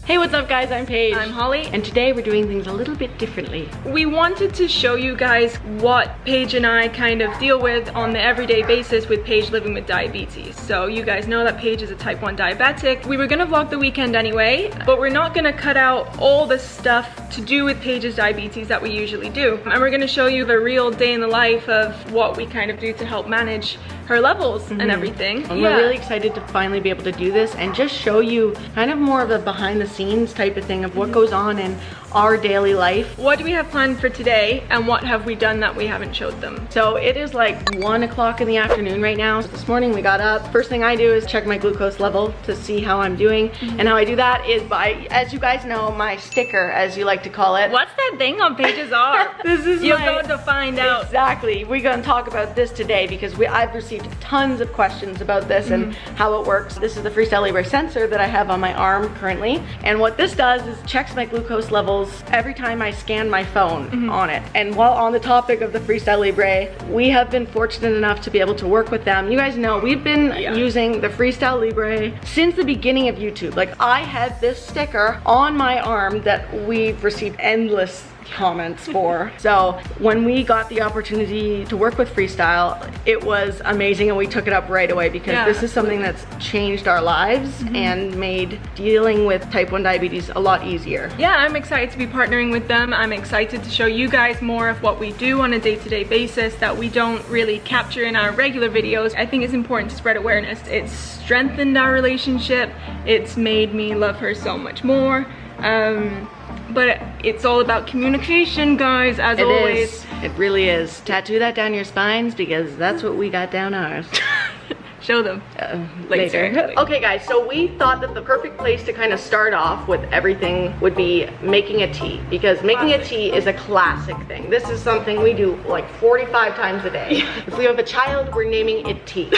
Hey, what's up guys? I'm Paige. I'm Holly. And today we're doing things a little bit differently. We wanted to show you guys what Paige and I kind of deal with on the everyday basis with Paige living with diabetes. So you guys know that Paige is a type 1 diabetic. We were gonna vlog the weekend anyway, but we're not gonna cut out all the stuff to do with Paige's diabetes that we usually do. And we're gonna show you the real day in the life of what we kind of do to help manage her levels and everything. And we're really excited to finally be able to do this and just show you kind of more of a behind the scenes type of thing of what goes on in our daily life. What do we have planned for today and what have we done that we haven't showed them? So it is like 1 o'clock in the afternoon right now. So this morning we got up. First thing I do is check my glucose level to see how I'm doing. And how I do that is by, as you guys know, my sticker, as you like to call it. What's that thing on Paige's arm? This is You're going to find out. Exactly. We're going to talk about this today because I've received tons of questions about this and how it works. This is the Freestyle Libre sensor that I have on my arm currently. And what this does is checks my glucose levels every time I scan my phone on it. And while on the topic of the Freestyle Libre, we have been fortunate enough to be able to work with them. You guys know we've been using the Freestyle Libre since the beginning of YouTube. Like, I had this sticker on my arm that we've received endless comments for. So when we got the opportunity to work with Freestyle, it was amazing and we took it up right away because this is something that's changed our lives and made dealing with type 1 diabetes a lot easier. Yeah, I'm excited to be partnering with them. I'm excited to show you guys more of what we do on a day-to-day basis that we don't really capture in our regular videos. I think it's important to spread awareness. It's strengthened our relationship. It's made me love her so much more. But it's all about communication, guys, as always. It really is. Tattoo that down your spines because that's what we got down ours. Show them later. Okay guys, so we thought that the perfect place to kind of start off with everything would be making a tea, because making a tea is a classic thing. This is something we do like 45 times a day. If we have a child, we're naming it tea.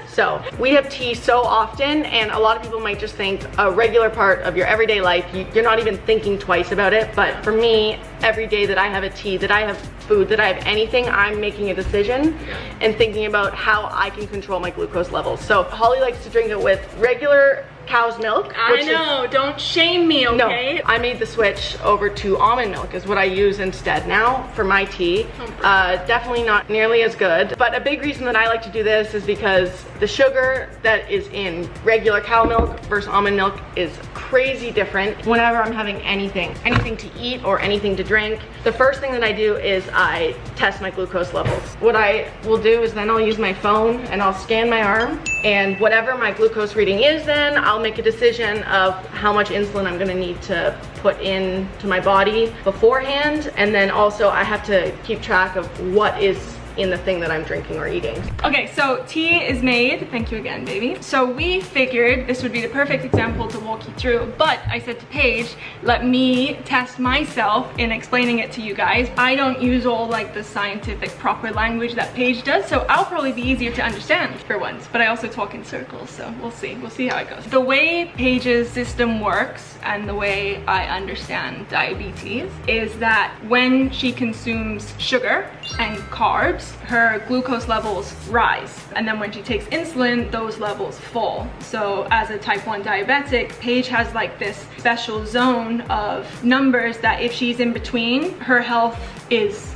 So we have tea so often, and a lot of people might just think a regular part of your everyday life, you're not even thinking twice about it. But for me, every day that I have a tea, that I have food, that I have anything, I'm making a decision and thinking about how I can control my glucose levels. So Holly likes to drink it with regular cow's milk. I know, don't shame me, okay? No, I made the switch over to almond milk is what I use instead now for my tea. Definitely not nearly as good, but a big reason that I like to do this is because the sugar that is in regular cow milk versus almond milk is crazy different. Whenever I'm having anything to eat or anything to drink, the first thing that I do is I test my glucose levels. What I will do is then I'll use my phone and I'll scan my arm, and whatever my glucose reading is, then I'll make a decision of how much insulin I'm gonna need to put into my body beforehand, and then also I have to keep track of what is in the thing that I'm drinking or eating. Okay, so tea is made. Thank you again, baby. So we figured this would be the perfect example to walk you through, but I said to Paige, let me test myself in explaining it to you guys. I don't use all like the scientific proper language that Paige does, so I'll probably be easier to understand for once, but I also talk in circles, so we'll see how it goes. The way Paige's system works and the way I understand diabetes is that when she consumes sugar and carbs, her glucose levels rise, and then when she takes insulin, those levels fall. So as a type 1 diabetic, Paige has like this special zone of numbers that if she's in between, her health is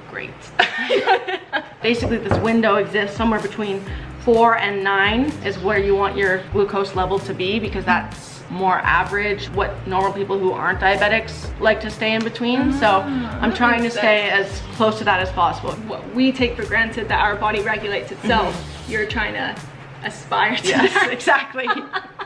great. Basically this window exists somewhere between 4 and 9 is where you want your glucose level to be, because that's more average, what normal people who aren't diabetics like to stay in between. So I'm trying to stay as close to that as possible. What we take for granted that our body regulates itself, you're trying to aspire to that. Exactly.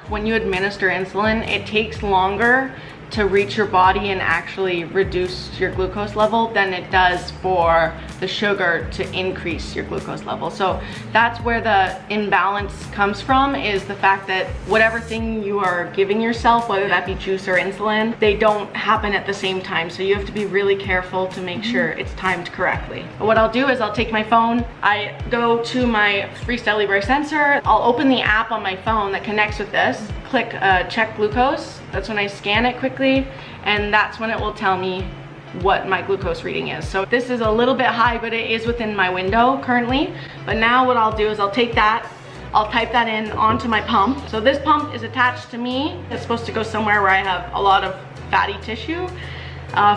When you administer insulin, it takes longer to reach your body and actually reduce your glucose level than it does for the sugar to increase your glucose level. So that's where the imbalance comes from, is the fact that whatever thing you are giving yourself, whether that be juice or insulin, they don't happen at the same time. So you have to be really careful to make sure it's timed correctly. But what I'll do is I'll take my phone, I go to my Freestyle Libre sensor, I'll open the app on my phone that connects with this, click check glucose. That's when I scan it quickly, and that's when it will tell me what my glucose reading is. So this is a little bit high, but it is within my window currently. But now what I'll do is I'll take that, I'll type that in onto my pump. So this pump is attached to me. It's supposed to go somewhere where I have a lot of fatty tissue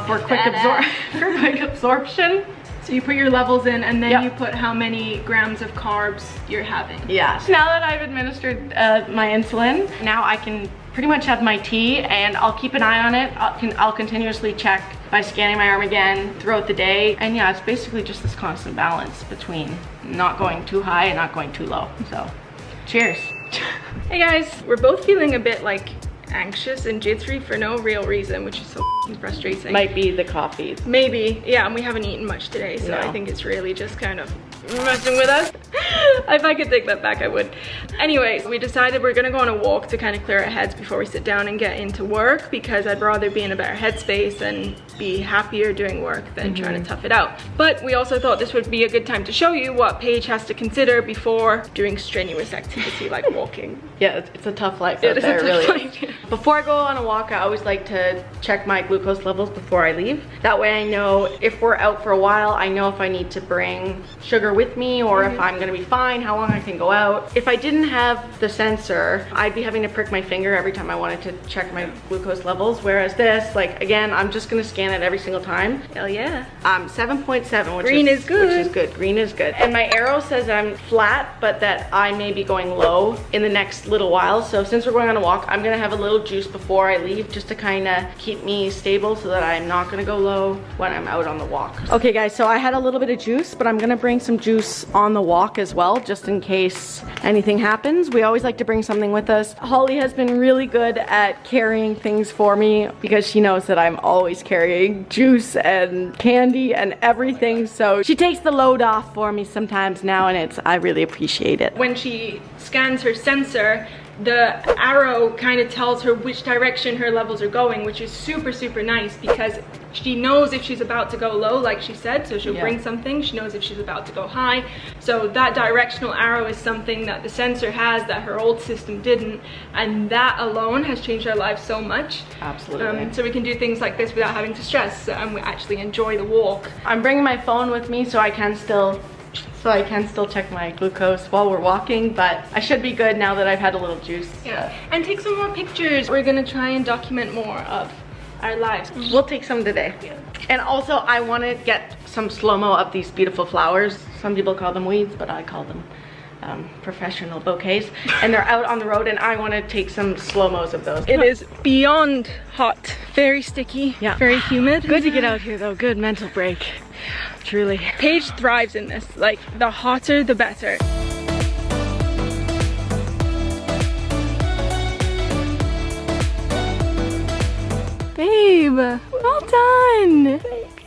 for quick absorption. So you put your levels in and then you put how many grams of carbs you're having. Yeah. Now that I've administered my insulin, now I can pretty much have my tea, and I'll keep an eye on it. I'll continuously check by scanning my arm again throughout the day. And yeah, it's basically just this constant balance between not going too high and not going too low. So cheers. Hey guys, we're both feeling a bit like anxious and jittery for no real reason, which is so frustrating. Might be the coffee. Maybe, yeah, and we haven't eaten much today, so I think it's really just kind of messing with us. If I could take that back, I would. Anyways, we decided we're gonna go on a walk to kind of clear our heads before we sit down and get into work, because I'd rather be in a better headspace and be happier doing work than trying to tough it out. But we also thought this would be a good time to show you what Paige has to consider before doing strenuous activity like walking. Yeah, it's a tough life out there, really. Before I go on a walk, I always like to check my glucose levels before I leave. That way I know if we're out for a while, I know if I need to bring sugar with me or if I'm gonna be fine, how long I can go out. If I didn't have the sensor, I'd be having to prick my finger every time I wanted to check my glucose levels. Whereas this, like, again, I'm just gonna scan it every single time. Hell yeah. 7.7, which Green is good. Which is good. Green is good. And my arrow says I'm flat, but that I may be going low in the next little while. So since we're going on a walk, I'm gonna have a little juice before I leave, just to kind of keep me stable so that I'm not gonna go low when I'm out on the walk. Okay guys, so I had a little bit of juice, but I'm gonna bring some juice on the walk as well, just in case anything happens. We always like to bring something with us. Holly has been really good at carrying things for me because she knows that I'm always carrying juice and candy and everything. So she takes the load off for me sometimes now, and I really appreciate it. When she scans her sensor, the arrow kind of tells her which direction her levels are going, which is super, super nice, because she knows if she's about to go low, like she said, so she'll bring something. She knows if she's about to go high. So that directional arrow is something that the sensor has that her old system didn't, and that alone has changed our lives so much. Absolutely. So we can do things like this without having to stress, and we actually enjoy the walk. I'm bringing my phone with me so I can still check my glucose while we're walking, but I should be good now that I've had a little juice. Yeah, and take some more pictures. We're gonna try and document more of our lives. We'll take some today. Yeah. And also I want to get some slow-mo of these beautiful flowers. Some people call them weeds, but I call them professional bouquets. And they're out on the road, and I want to take some slow-mos of those. It is beyond hot, very sticky, very humid. Good to get out here though, good mental break. Truly. Paige thrives in this, like the hotter the better. Babe, well done.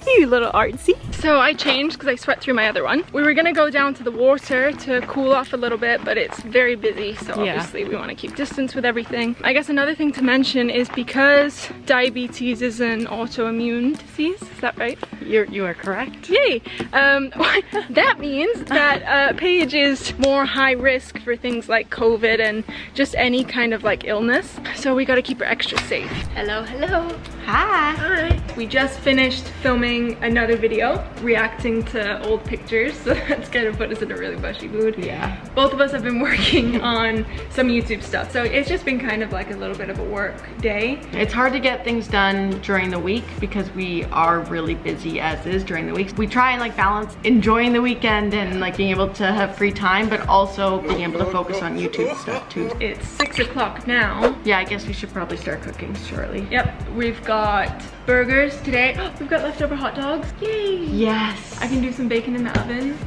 You little artsy. So I changed because I sweat through my other one. We were gonna go down to the water to cool off a little bit, but it's very busy, so obviously we want to keep distance with everything. I guess another thing to mention is because diabetes is an autoimmune disease, is that right? You are correct. Yay! That means that Paige is more high risk for things like COVID and just any kind of like illness. So we gotta keep her extra safe. Hello, hello. Hi. Hi. We just finished filming another video reacting to old pictures, so that's kind of put us in a really bushy mood. Yeah. Both of us have been working on some YouTube stuff, so it's just been kind of like a little bit of a work day. It's hard to get things done during the week because we are really busy as is during the week. We try and like balance enjoying the weekend and like being able to have free time, but also being able to focus on YouTube stuff too. It's 6 o'clock now. Yeah, I guess we should probably start cooking shortly. Yep, we've got burgers today. We've got leftover hot dogs. Yay! Yes. I can do some bacon in the oven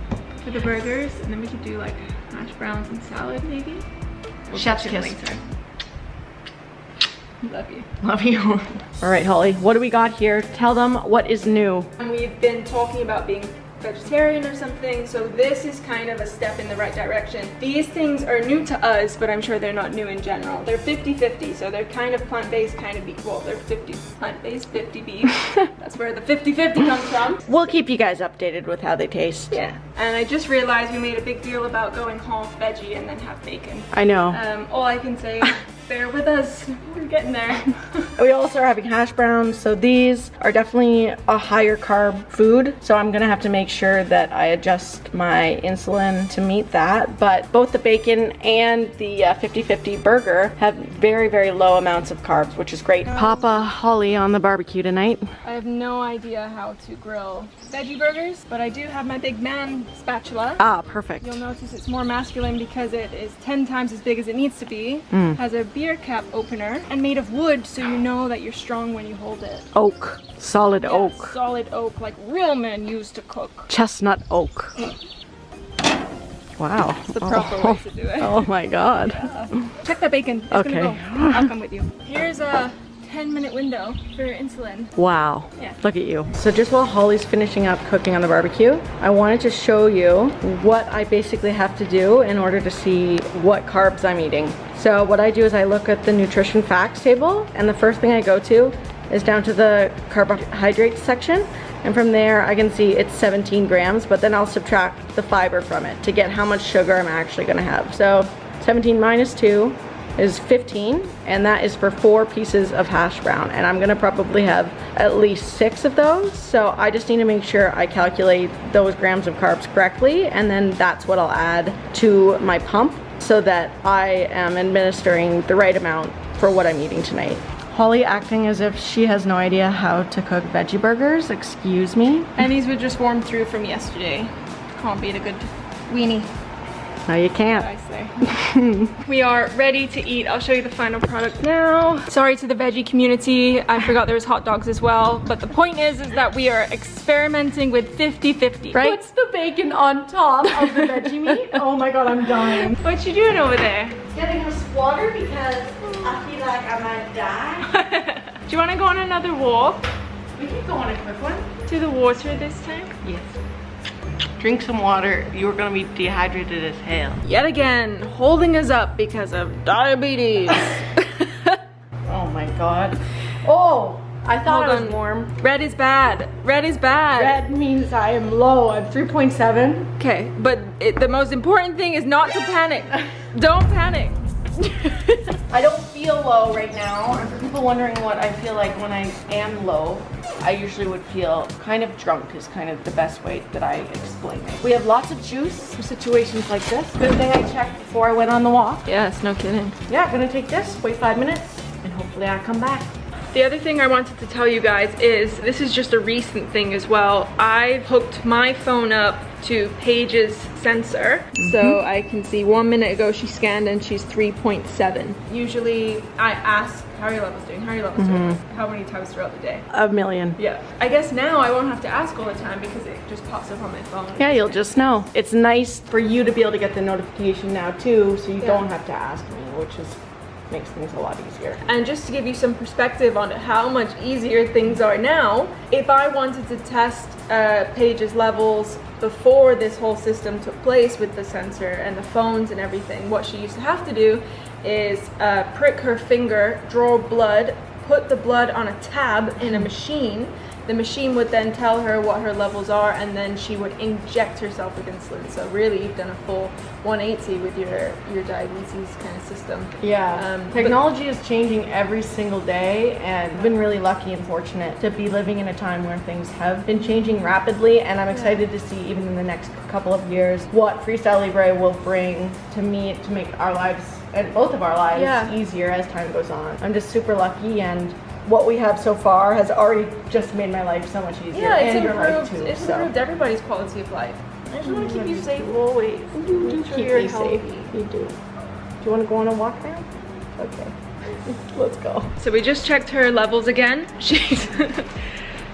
for the burgers, and then we could do like hash browns and salad maybe. Chef's kiss. Later. Love you. Love you. All right, Holly, what do we got here? Tell them what is new. And we've been talking about being vegetarian or something, so this is kind of a step in the right direction. These things are new to us, but I'm sure they're not new in general. They're 50-50, so they're kind of plant-based, kind of beef. Well, they're 50 plant-based, 50 beef. That's where the 50-50 comes from. We'll keep you guys updated with how they taste. Yeah. And I just realized we made a big deal about going half veggie and then half bacon. I know. All I can say is bear with us. We're getting there. We also are having hash browns, so these are definitely a higher carb food. So I'm gonna have to make sure that I adjust my insulin to meet that. But both the bacon and the 50-50 burger have very, very low amounts of carbs, which is great. Papa Holly on the barbecue tonight. I have no idea how to grill veggie burgers, but I do have my big man spatula. Ah, perfect. You'll notice it's more masculine because it is 10 times as big as it needs to be. Has a beer cap opener and made of wood, so you know that you're strong when you hold it. Oak, solid Yes, oak. solid oak, like real men used to cook. Chestnut oak. Wow. It's the proper way to do it. Oh my God. Check that bacon. It's Okay. gonna go. I'll come with you. Here's a 10-minute window for insulin. Wow. Yeah. Look at you. So just while Holly's finishing up cooking on the barbecue, I wanted to show you what I basically have to do in order to see what carbs I'm eating. So what I do is I look at the nutrition facts table, and the first thing I go to is down to the carbohydrates section. And from there I can see it's 17 grams, but then I'll subtract the fiber from it to get how much sugar I'm actually gonna have. So 17 minus 2 is 15, and that is for 4 pieces of hash brown, and I'm gonna probably have at least 6 of those. So I just need to make sure I calculate those grams of carbs correctly, and then that's what I'll add to my pump so that I am administering the right amount for what I'm eating tonight. Holly acting as if she has no idea how to cook veggie burgers. Excuse me. And these were just warmed through from yesterday. Can't beat a good weenie, No, you can't. I say. We are ready to eat. I'll show you the final product now. Sorry to the veggie community. I forgot there was hot dogs as well. But the point is that we are experimenting with 50-50. Right? Puts the bacon on top of the veggie meat. Oh my God, I'm dying. What you doing over there? Getting us water because I feel like I might die. Do you want to go on another walk? We can go on a quick one. To the water this time? Yes. Drink some water. You're gonna be dehydrated as hell. Yet again, holding us up because of diabetes. Oh my God. Oh, I thought Hold it was on. warm. Red is bad. Red is bad. Red means I am low. I'm 3.7. Okay, but the most important thing is not to panic. Don't panic. I don't feel low right now. And for people wondering what I feel like when I am low, I usually would feel kind of drunk is kind of the best way that I explain it. We have lots of juice for situations like this. Good thing I checked before I went on the walk. Yes, no kidding. Yeah, I'm gonna take this, wait 5 minutes, and hopefully I come back. The other thing I wanted to tell you guys is, this is just a recent thing as well. I've hooked my phone up to Paige's sensor. So I can see 1 minute ago she scanned and she's 3.7. Usually I ask, how are your levels doing? How are your levels doing? How many times throughout the day? A million. Yeah. I guess now I won't have to ask all the time because it just pops up on my phone. Yeah, you'll just know. It's nice for you to be able to get the notification now too, so you don't have to ask me, which is makes things a lot easier. And just to give you some perspective on how much easier things are now, if I wanted to test Paige's levels before this whole system took place with the sensor and the phones and everything, what she used to have to do is prick her finger, draw blood, put the blood on a tab in a machine. The machine would then tell her what her levels are, and then she would inject herself with insulin. So really, you've done a full 180 with your diabetes kind of system. Yeah, technology is changing every single day, and I've been really lucky and fortunate to be living in a time where things have been changing rapidly, and I'm excited to see even in the next couple of years what Freestyle Libre will bring to make our lives, and both of our lives, easier as time goes on. I'm just super lucky, and what we have so far has already just made my life so much easier. Yeah, it's and your life improved, too. it's improved everybody's quality of life. I just want to keep you safe always. You do Make sure keep you're me safe. healthy. You do. Do you want to go on a walk now? Okay. Let's go. So we just checked her levels again. She's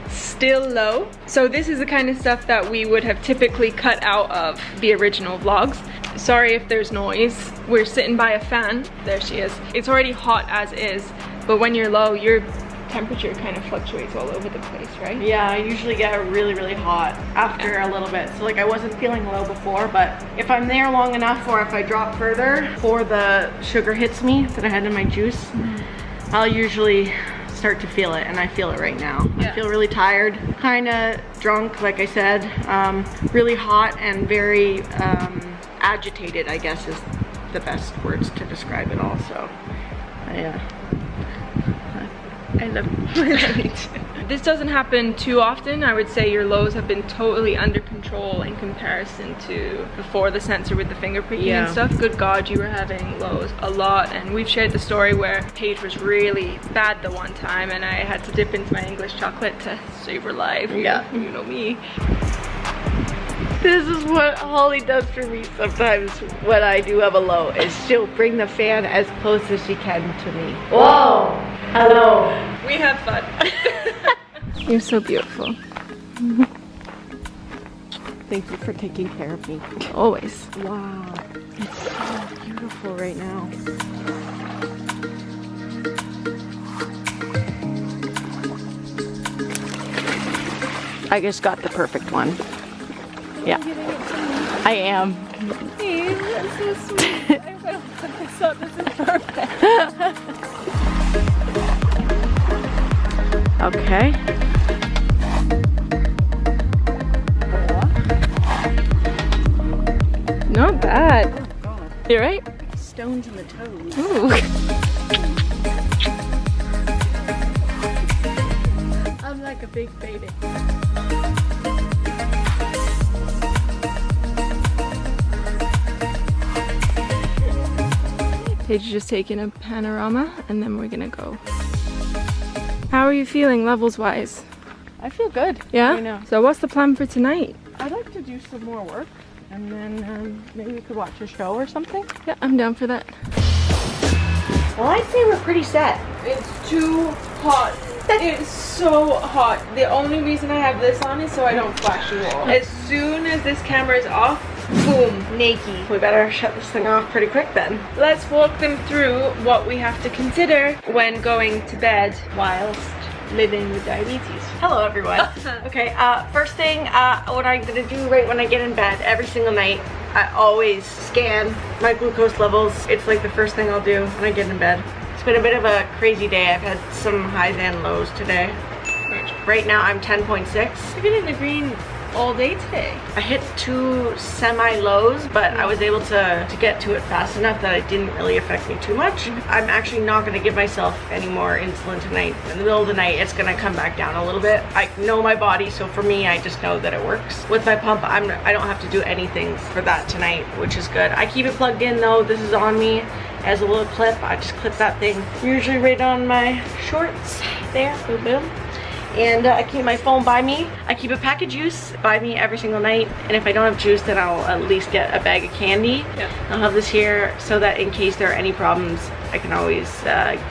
still low. So this is the kind of stuff that we would have typically cut out of the original vlogs. Sorry if there's noise. We're sitting by a fan. There she is. It's already hot as is, but when you're low, your temperature kind of fluctuates all over the place, right? Yeah, I usually get really, really hot after a little bit. So like I wasn't feeling low before, but if I'm there long enough or if I drop further before the sugar hits me that I had in my juice, I'll usually start to feel it, and I feel it right now. Yeah. I feel really tired, kind of drunk, like I said, really hot and very agitated, I guess is the best words to describe it all. So I love it. This doesn't happen too often. I would say your lows have been totally under control in comparison to before the sensor with the finger pricking and stuff. Good God, you were having lows a lot, and we've shared the story where Paige was really bad the one time and I had to dip into my English chocolate to save her life. Yeah. You know me. This is what Holly does for me sometimes when I do have a low, is she'll bring the fan as close as she can to me. Whoa! Hello! We have fun. You're so beautiful. Thank you for taking care of me. Always. Wow, it's so beautiful right now. I just got the perfect one. Yeah, I am. Hey, that's so sweet. I'm gonna put this up. This is perfect. Okay. Not bad. You right? Stones in the toes. Ooh. I'm like a big baby. Paige is just taking a panorama and then we're gonna go. How are you feeling levels wise? I feel good. Yeah? Right now. So what's the plan for tonight? I'd like to do some more work, and then maybe we could watch a show or something. Yeah, I'm down for that. Well, I'd say we're pretty set. It's too hot. It's so hot. The only reason I have this on is so I don't flash you all. As soon as this camera is off, boom, naked. We better shut this thing off pretty quick then. Let's walk them through what we have to consider when going to bed whilst living with diabetes. Hello everyone. Okay, first thing, what I'm gonna do right when I get in bed every single night, I always scan my glucose levels. It's like the first thing I'll do when I get in bed. It's been a bit of a crazy day. I've had some highs and lows today. Right now I'm 10.6. You've been in the green all day today. I hit 2 semi-lows, but I was able to get to it fast enough that it didn't really affect me too much. I'm actually not going to give myself any more insulin tonight. In the middle of the night, it's going to come back down a little bit. I know my body, so for me, I just know that it works. With my pump, I don't have to do anything for that tonight, which is good. I keep it plugged in though. This is on me as a little clip. I just clip that thing usually right on my shorts there. Boom, boom. And I keep my phone by me. I keep a pack of juice by me every single night. And if I don't have juice, then I'll at least get a bag of candy. Yeah. I'll have this here so that in case there are any problems, I can always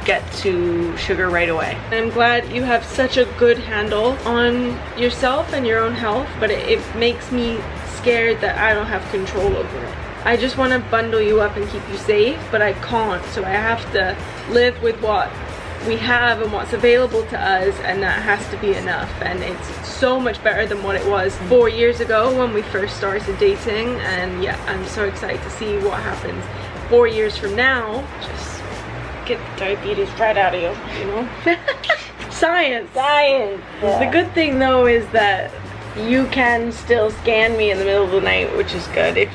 get to sugar right away. I'm glad you have such a good handle on yourself and your own health, but it makes me scared that I don't have control over it. I just want to bundle you up and keep you safe, but I can't, so I have to live with what we have and what's available to us, and that has to be enough. And it's so much better than what it was 4 years ago when we first started dating. And yeah, I'm so excited to see what happens 4 years from now. Just get diabetes right out of you, you know? Science! Science! Yeah. The good thing though is that you can still scan me in the middle of the night, which is good. If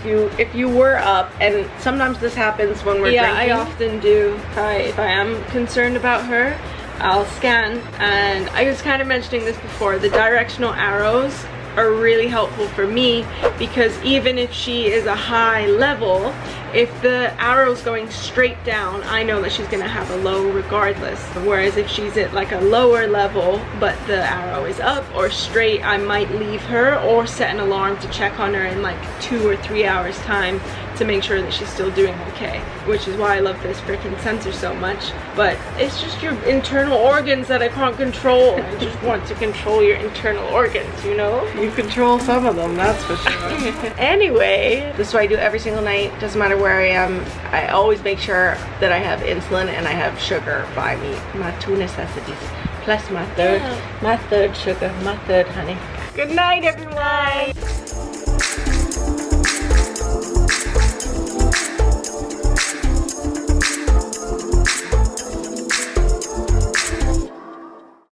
you were up, and sometimes this happens when we're drinking. I often do. If I am concerned about her, I'll scan. And I was kind of mentioning this before, the directional arrows are really helpful for me, because even if she is a high level, if the arrow's going straight down, I know that she's gonna have a low regardless. Whereas if she's at like a lower level but the arrow is up or straight, I might leave her or set an alarm to check on her in like 2 or 3 hours time to make sure that she's still doing okay, which is why I love this freaking sensor so much. But it's just your internal organs that I can't control. I just want to control your internal organs, you know? You control some of them, that's for sure. Anyway, this is what I do every single night. Doesn't matter where I am. I always make sure that I have insulin and I have sugar by me. My 2 necessities. Plus my third sugar, my third honey. Good night, everyone.